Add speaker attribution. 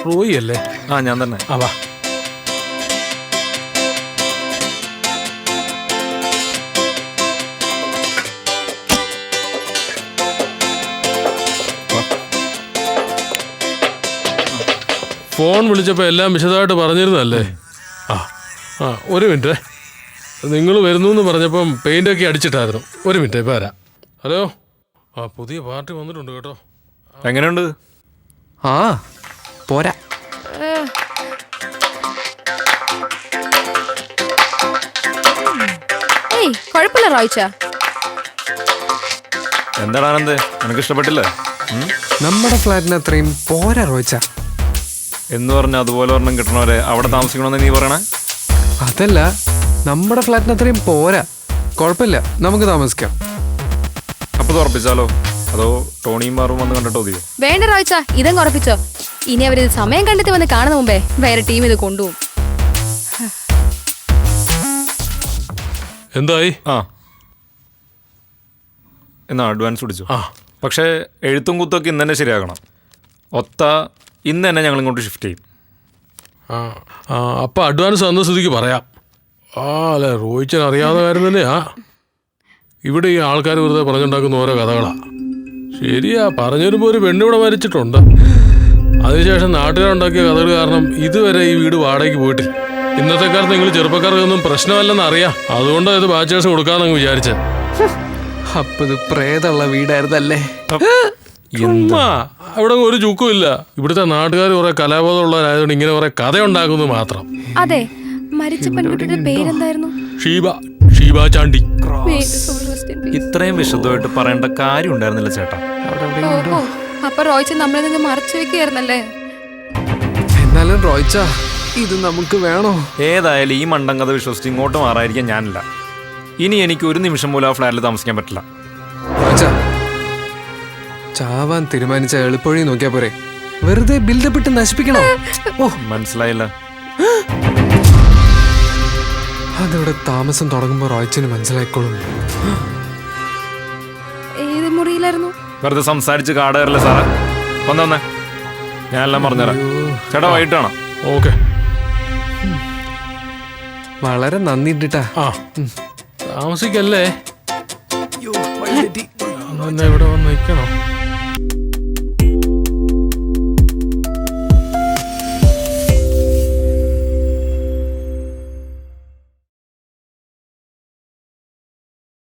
Speaker 1: റോയി അല്ലേ?
Speaker 2: ആ ഞാൻ തന്നെ.
Speaker 1: ആ വാ. ഫോൺ വിളിച്ചപ്പോൾ എല്ലാം വിശദമായിട്ട് പറഞ്ഞിരുന്നല്ലേ? ആ ഒരു മിനിറ്റ്, നിങ്ങൾ വരുന്നു എന്ന് പറഞ്ഞപ്പം പെയിൻ്റൊക്കെ അടിച്ചിട്ടായിരുന്നു. ഒരു മിനിറ്റ്, ഇപ്പോൾ വരാം. ഹലോ, ആ പുതിയ പാർട്ടി വന്നിട്ടുണ്ട് കേട്ടോ.
Speaker 2: എങ്ങനെയുണ്ട്?
Speaker 3: ആ പോരാ.
Speaker 4: കുഴപ്പമില്ല റോയിച്ച.
Speaker 2: എന്താണ് ആനന്ദ്, നിനക്ക് ഇഷ്ടപ്പെട്ടില്ലേ?
Speaker 3: നമ്മുടെ ഫ്ലാറ്റിന് അത്രയും പോരാ റോയിച്ച.
Speaker 2: എന്ന് പറഞ്ഞാൽ അതുപോലെ ഒരെണ്ണം കിട്ടണവരെ അവിടെ താമസിക്കണമെന്ന് നീ പറയണേ?
Speaker 3: അതല്ല, നമ്മുടെ ഫ്ലാറ്റിന് അത്രയും പോരാ. കുഴപ്പമില്ല, നമുക്ക് താമസിക്കാം.
Speaker 2: അപ്പൊ ഉറപ്പിച്ചാലോ? അതോ ടോണിയും മാറും വന്ന് കണ്ടിട്ടോ മതിയോ?
Speaker 4: വേണ്ട റോയിച്ച, ഇതങ്ങ് ഉറപ്പിച്ചോ. ഇനി അവരിത് സമയം കണ്ടെത്തി വന്ന് കാണുന്ന മുമ്പേ വേറെ ടീം ഇത് കൊണ്ടുപോകും.
Speaker 1: എന്തായി?
Speaker 2: എന്നാ അഡ്വാൻസ് പിടിച്ചു.
Speaker 1: ആ
Speaker 2: പക്ഷേ എഴുത്തും കുത്തൊക്കെ ഇന്ന് തന്നെ ശരിയാക്കണം. ഒത്ത ഇന്ന് തന്നെ ഞങ്ങൾ ഇങ്ങോട്ട് ഷിഫ്റ്റ് ചെയ്യും.
Speaker 1: അപ്പം അഡ്വാൻസ് തന്ന സ്ഥിതിക്ക് പറയാം. അല്ലേ, റോയിച്ചൻ അറിയാവുന്ന കാര്യം തന്നെയാ. ഇവിടെ ഈ ആൾക്കാർ വെറുതെ പറഞ്ഞുണ്ടാക്കുന്ന ഓരോ കഥകളാണ്. ശരിയാ, പറഞ്ഞു വരുമ്പോൾ ഒരു പെണ്ണിവിടെ മരിച്ചിട്ടുണ്ട്. അതിനുശേഷം നാട്ടുകാരുണ്ടാക്കിയ കഥകൾ കാരണം ഇതുവരെ ഈ വീട് വാടകയ്ക്ക് പോയിട്ടില്ല. ഇന്നത്തെ കാലത്ത് നിങ്ങൾ ചെറുപ്പക്കാർക്കൊന്നും പ്രശ്നമല്ലെന്ന് അറിയാം. അതുകൊണ്ടാണ് ഇത് ബാച്ചേഴ്സ് കൊടുക്കാമെന്നങ്ങ് വിചാരിച്ചത്.
Speaker 3: അപ്പൊ ഇത് പ്രേതമുള്ള വീടായിരുന്നല്ലേ?
Speaker 1: അവിടെ ഒരു ചുക്കും ഇല്ല. ഇവിടുത്തെ നാട്ടുകാർ കുറെ കലാബോധമുള്ളവരായതുകൊണ്ട് ഇങ്ങനെ കുറെ കഥ ഉണ്ടാക്കുന്നത് മാത്രം.
Speaker 4: അതെ, മരിച്ച പെൺകുട്ടിയുടെ പേരെന്തായിരുന്നു?
Speaker 1: ഷീബ ചാണ്ടി.
Speaker 2: ഇത്രയും വിശദമായിട്ട് പറയേണ്ട കാര്യം ഉണ്ടായിരുന്നില്ല ചേട്ടാ.
Speaker 4: അപ്പൊ റോയിച്ച നമ്മളിൽ നിന്ന് മറച്ചു വെക്കുകയായിരുന്നല്ലേ?
Speaker 3: എന്നാലും റോയിച്ച, ഇത് നമുക്ക് വേണോ?
Speaker 2: ഏതായാലും ഈ മണ്ടം കഥ വിശ്വസിച്ച് ഇങ്ങോട്ട് മാറാതിരിക്കാൻ ഞാനില്ല. ഇനി എനിക്ക് ഒരു നിമിഷം പോലും ആ ഫ്ലാറ്റിൽ താമസിക്കാൻ പറ്റില്ല.
Speaker 3: റോയിച്ച, ചാവാൻ തീരുമാനിച്ച എളുപ്പവഴി നോക്കിയാ പോരെ, വെറുതെ ബിൽഡപ്പ് ഇട്ട് നശിപ്പിക്കണോ? ഓ
Speaker 2: മനസ്സിലായില്ല.
Speaker 3: അതിവിടെ താമസം തുടങ്ങുമ്പോ റോയിച്ചന് മനസ്സിലായിക്കോളും.
Speaker 4: ഏത് മുറിയിലായിരുന്നു?
Speaker 2: വെറുതെ സംസാരിച്ച് കാടകയറല്ലേ സാറേ. വന്നേ, ഞാനെല്ലാം പറഞ്ഞുതരാം. ചേട്ടാ വൈകിട്ടാണോ?
Speaker 1: ഓക്കെ,
Speaker 3: വളരെ നന്ദി ഇട്ടിട്ടാ.
Speaker 1: താമസിക്കല്ലേ, ഇവിടെ വന്ന് നിൽക്കണോ?